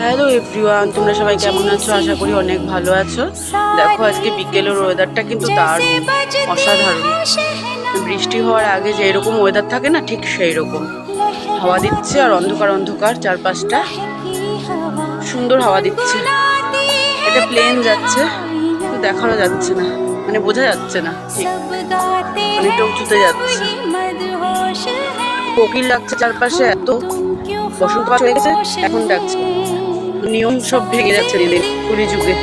Hello everyone, তোমরা সবাই কেমন আছো? আশা করি অনেক ভালো আছো। দেখো আজকে বিকেলের ওয়েদারটা কিন্তু দারুণ, অসাধারণ। বৃষ্টি হওয়ার আগে যে এরকম ওয়েদার থাকে না, ঠিক সেই রকম হাওয়া দিচ্ছে আর অন্ধকার অন্ধকার চারপাশটা, সুন্দর হাওয়া দিচ্ছে। এটা প্লেন যাচ্ছে, দেখানো যাচ্ছে না, মানে বোঝা যাচ্ছে না ঠিক, অনেকটা উঁচুতে যাচ্ছে। কোকিল লাগছে চারপাশে, এত বসন্ত মাস হয়ে গেছে এখন ডাকছে। নিয়ম সব ভেঙে যাচ্ছে দিনে কুড়ি যুগে।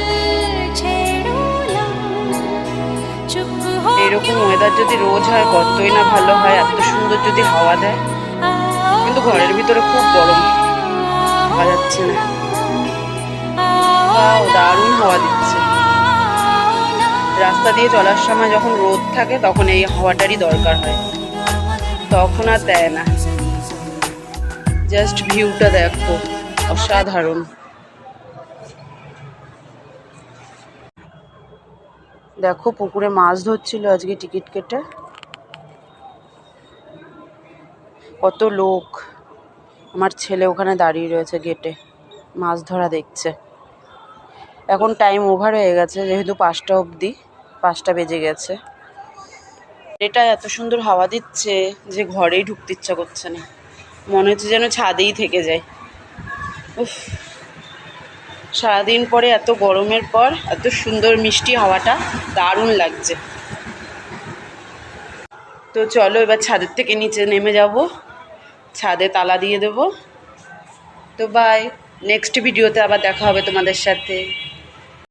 এইরকম ওয়েদার যদি রোজ হয় কতই না ভালো হয়, এত সুন্দর যদি হাওয়া দেয়। কিন্তু ঘরের ভিতরে খুব গরম, থাকা যাচ্ছে না। দারুণ হাওয়া দিচ্ছে। রাস্তা দিয়ে চলার সময় যখন রোদ থাকে তখন এই হাওয়াটারই দরকার হয়, তখন আর দেয় না। জাস্ট ভিউটা দেখো, অসাধারণ। দেখো পুকুরে মাছ ধরছিল আজকে টিকিট কেটে, কত লোক। আমার ছেলে ওখানে দাঁড়িয়ে রয়েছে গেটে, মাছ ধরা দেখছে। এখন টাইম ওভার হয়ে গেছে, যেহেতু 5টা অবধি, 5টা বেজে গেছে। এটা এত সুন্দর হাওয়া দিচ্ছে যে ঘরেই ঢুকতে ইচ্ছা করছে না, মনে হচ্ছে যেন ছাদেই থেকে যায়। উফ, সারাদিন পরে এত গরমের পর এত সুন্দর মিষ্টি হাওয়াটা দারুণ লাগছে। তো চলো এবার ছাদের থেকে নিচে নেমে যাব, ছাদে তালা দিয়ে দেবো। তো বাই, নেক্সট ভিডিওতে আবার দেখা হবে তোমাদের সাথে।